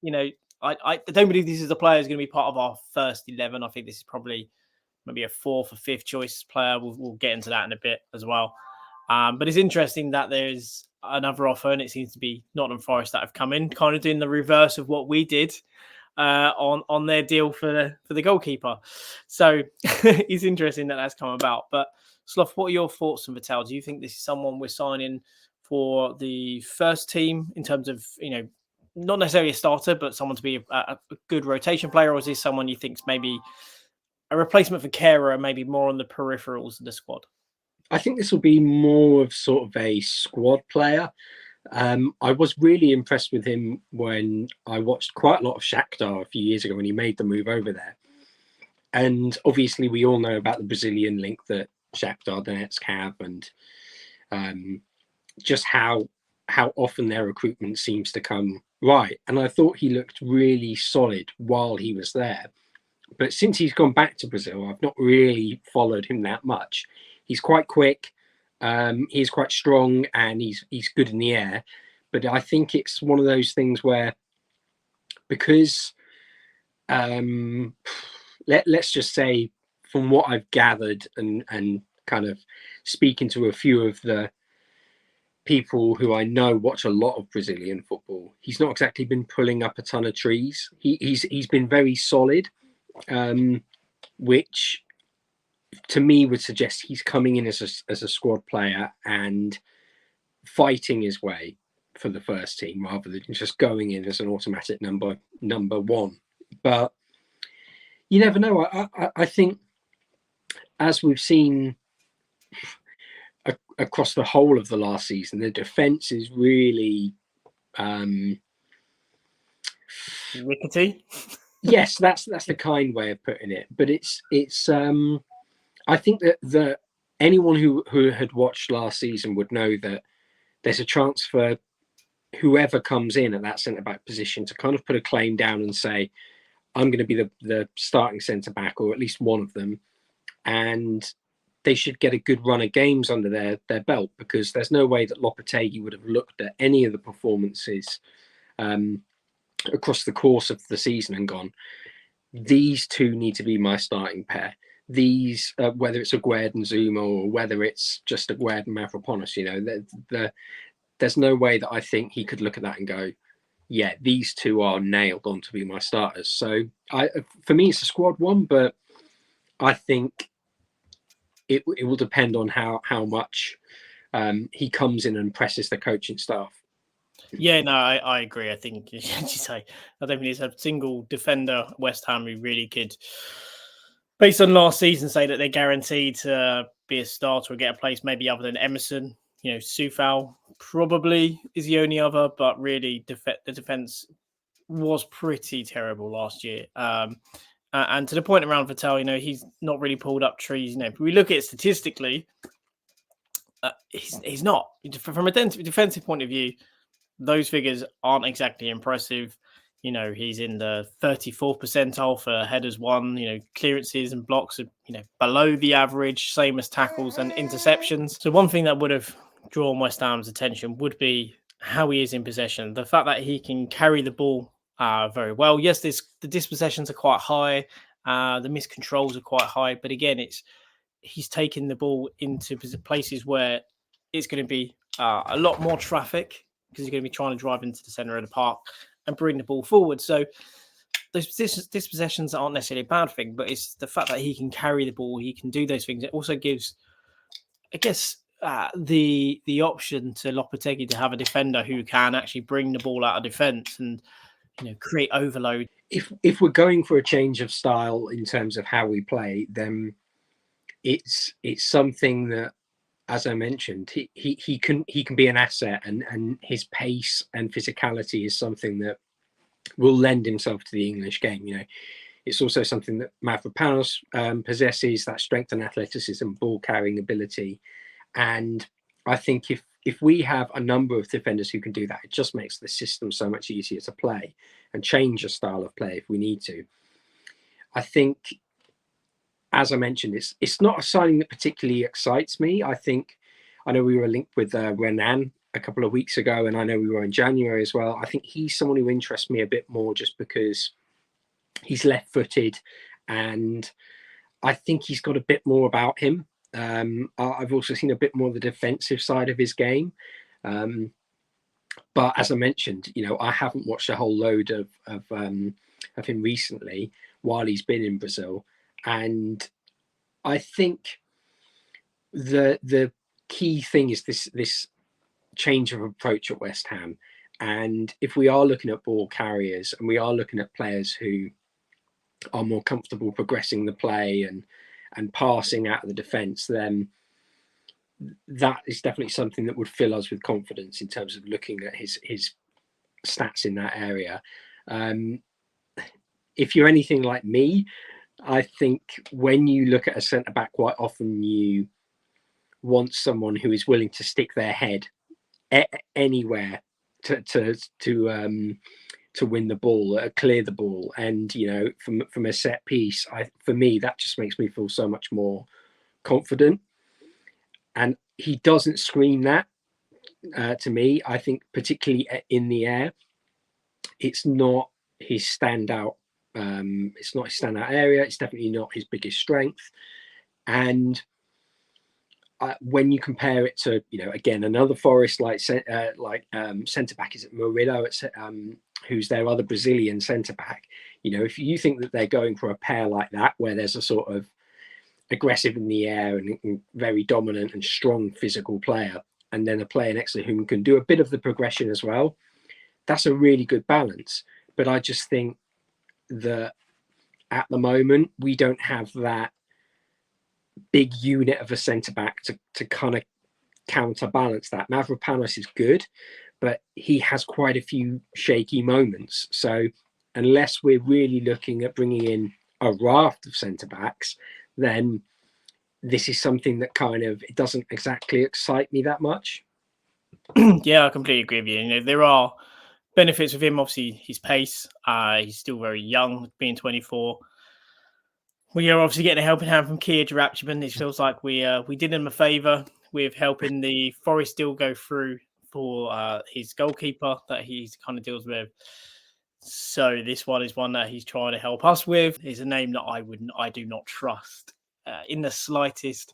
You know, I don't believe this is a player who's going to be part of our first 11. I think this is probably maybe a fourth or fifth choice player. We'll get into that in a bit as well. But it's interesting that there's another offer, and it seems to be Nottingham Forest that have come in, kind of doing the reverse of what we did on their deal for the goalkeeper. So it's interesting that that's come about. But Sloth, what are your thoughts on Vitão? Do you think this is someone we're signing for the first team in terms of, not necessarily a starter, but someone to be a good rotation player, or is this someone you think's maybe a replacement for Kehrer, maybe more on the peripherals of the squad? I think this will be more of sort of a squad player. I was really impressed with him when I watched quite a lot of Shakhtar a few years ago when he made the move over there. And obviously, we all know about the Brazilian link that Shakhtar Donetsk have, and just how often their recruitment seems to come right. And I thought he looked really solid while he was there. But since he's gone back to Brazil, I've not really followed him that much. He's quite quick, he's quite strong, and he's good in the air. But I think it's one of those things where, because let's just say, from what I've gathered and kind of speaking to a few of the people who I know watch a lot of Brazilian football, he's not exactly been pulling up a ton of trees. He's been very solid, which to me would suggest he's coming in as a squad player and fighting his way for the first team rather than just going in as an automatic number one. But you never know. I think, as we've seen across the whole of the last season, the defence is really rickety. Yes, that's the kind way of putting it. But it's I think that anyone who had watched last season would know that there's a chance for whoever comes in at that centre back position to kind of put a claim down and say, I'm going to be the starting centre back, or at least one of them, and they should get a good run of games under their belt, because there's no way that Lopetegui would have looked at any of the performances across the course of the season and gone, these two need to be my starting pair. These, whether it's Aguerd and Zuma or whether it's just Aguerd and Mavropanos, there's no way that I think he could look at that and go, yeah, these two are nailed on to be my starters. So for me, it's a squad one, but I think it will depend on how much he comes in and presses the coaching staff. Yeah, no, I agree. I think, as you say, I don't think there's a single defender at West Ham who really could, based on last season, say that they're guaranteed to be a starter or get a place, maybe other than Emerson. Soufal probably is the only other, but really the defence was pretty terrible last year. And to the point around Vitão, he's not really pulled up trees. If we look at it statistically, he's not. From a defensive point of view, those figures aren't exactly impressive. He's in the 34th percentile for headers won. Clearances and blocks are, below the average, same as tackles and interceptions. So one thing that would have drawn West Ham's attention would be how he is in possession. The fact that he can carry the ball very well. Yes, the dispossessions are quite high. The miscontrols are quite high. But again, he's taking the ball into places where it's going to be a lot more traffic, because he's going to be trying to drive into the centre of the park and bring the ball forward. So those dispossessions aren't necessarily a bad thing, but it's the fact that he can carry the ball, he can do those things. It also gives, I guess, the option to Lopetegui to have a defender who can actually bring the ball out of defence and create overload. If we're going for a change of style in terms of how we play, then it's something that, as I mentioned, he can be an asset, and his pace and physicality is something that will lend himself to the English game. It's also something that Mavropanos possesses, that strength and athleticism, ball carrying ability. And I think if we have a number of defenders who can do that, it just makes the system so much easier to play and change a style of play if we need to. I think, as I mentioned, it's not a signing that particularly excites me. I know we were linked with Renan a couple of weeks ago, and I know we were in January as well. I think he's someone who interests me a bit more just because he's left-footed, and I think he's got a bit more about him. I've also seen a bit more of the defensive side of his game. But as I mentioned, I haven't watched a whole load of him recently while he's been in Brazil, and I think the key thing is this change of approach at West Ham. And if we are looking at ball carriers and we are looking at players who are more comfortable progressing the play and passing out of the defence, then that is definitely something that would fill us with confidence in terms of looking at his stats in that area. If you're anything like me, I think when you look at a centre back, quite often you want someone who is willing to stick their head anywhere to win the ball, clear the ball, and from a set piece. For me, that just makes me feel so much more confident. And he doesn't scream that to me. I think particularly in the air, it's not his standout. It's not his standout area. It's definitely not his biggest strength. And when you compare it to, again, another Forest centre back, is it Murillo, who's their other Brazilian centre back. If you think that they're going for a pair like that, where there's a sort of aggressive in the air and very dominant and strong physical player, and then a player next to whom can do a bit of the progression as well, that's a really good balance. But I just think that at the moment we don't have that big unit of a centre back to kind of counterbalance that. Mavropanos is good, but he has quite a few shaky moments. So unless we're really looking at bringing in a raft of centre backs, then this is something that it doesn't exactly excite me that much. Yeah, I completely agree with you. There are benefits with him. Obviously, his pace. He's still very young, being 24. We are obviously getting a helping hand from Kia Jarapchiman. It feels like we did him a favour with helping the Forest deal go through for his goalkeeper that he kind of deals with. So this one is one that he's trying to help us with. It's a name that I do not trust in the slightest.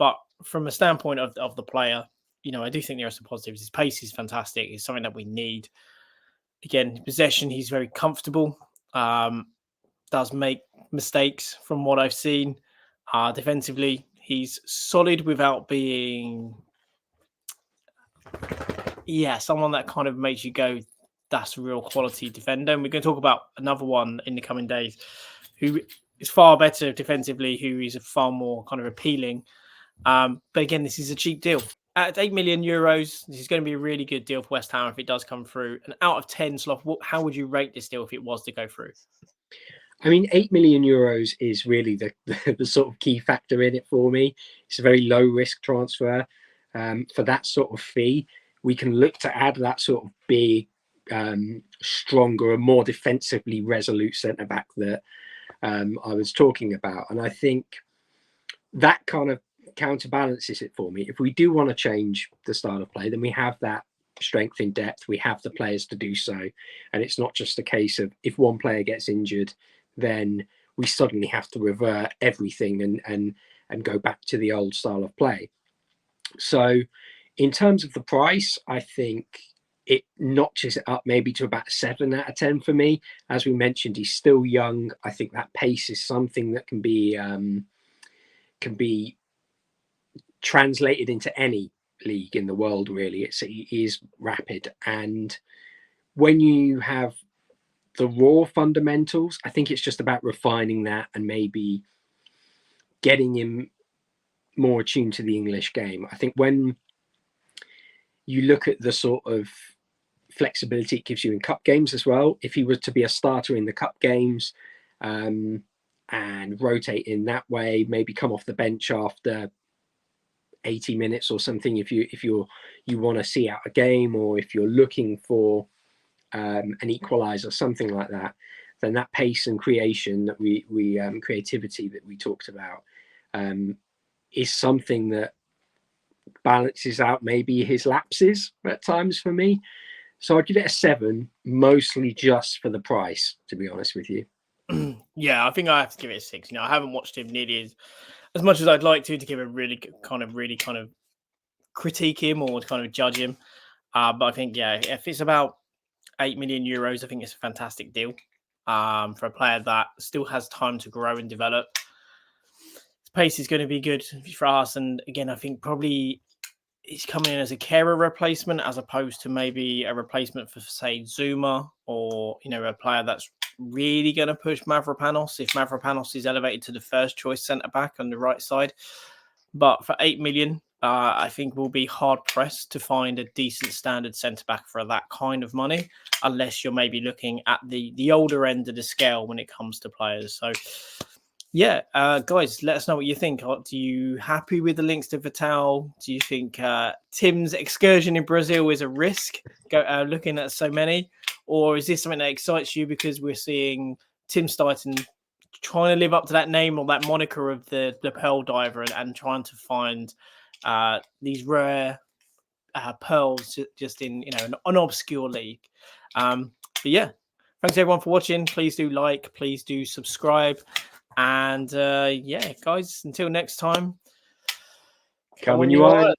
But from a standpoint of the player, I do think there are some positives. His pace is fantastic. It's something that we need. Again, possession, he's very comfortable. Does make mistakes from what I've seen. Defensively, he's solid without being, someone that kind of makes you go, that's a real quality defender. And we're going to talk about another one in the coming days who is far better defensively, who is far more kind of appealing. But again, this is a cheap deal. At 8 million euros, this is going to be a really good deal for West Ham if it does come through. And out of 10, Sloth, how would you rate this deal if it was to go through? I mean, 8 million euros is really the sort of key factor in it for me. It's a very low risk transfer. For that sort of fee, we can look to add that sort of big, stronger and more defensively resolute centre back that I was talking about. And I think that kind of counterbalances it for me. If we do want to change the style of play, then we have that strength in depth. We have the players to do so. And it's not just a case of if one player gets injured, then we suddenly have to revert everything and go back to the old style of play. So in terms of the price, I think it notches it up maybe to about 7 out of 10 for me. As we mentioned, he's still young. I think that pace is something that can be translated into any league in the world, really. He is rapid. And when you have the raw fundamentals, I think it's just about refining that and maybe getting him more attuned to the English game. I think when you look at the sort of flexibility it gives you in cup games as well, if he was to be a starter in the cup games and rotate in that way, maybe come off the bench after 80 minutes or something, if you want to see out a game, or if you're looking for an equalizer, something like that, then that pace and creation that we creativity that we talked about is something that balances out maybe his lapses at times for me. So I'd give it a 7, mostly just for the price, to be honest with you. Yeah, I think I have to give it a 6. I haven't watched him nearly as much as I'd like to give a really kind of critique him or kind of judge him. But I think, yeah, if it's about 8 million euros, I think it's a fantastic deal for a player that still has time to grow and develop. His pace is going to be good for us. And again, I think probably he's coming in as a carer replacement as opposed to maybe a replacement for, say, Zuma or, a player that's really going to push Mavropanos if Mavropanos is elevated to the first choice centre back on the right side. But for 8 million, I think we'll be hard pressed to find a decent standard centre back for that kind of money, unless you're maybe looking at the older end of the scale when it comes to players. So, yeah, guys, let us know what you think. Are you happy with the links to Vitão? Do you think Tim's excursion in Brazil is a risk, looking at so many? Or is this something that excites you because we're seeing Tim Steiten trying to live up to that name or that moniker of the pearl diver and trying to find these rare pearls just in an obscure league? But yeah, thanks everyone for watching. Please do like, please do subscribe. And yeah, guys, until next time, come on, you iron.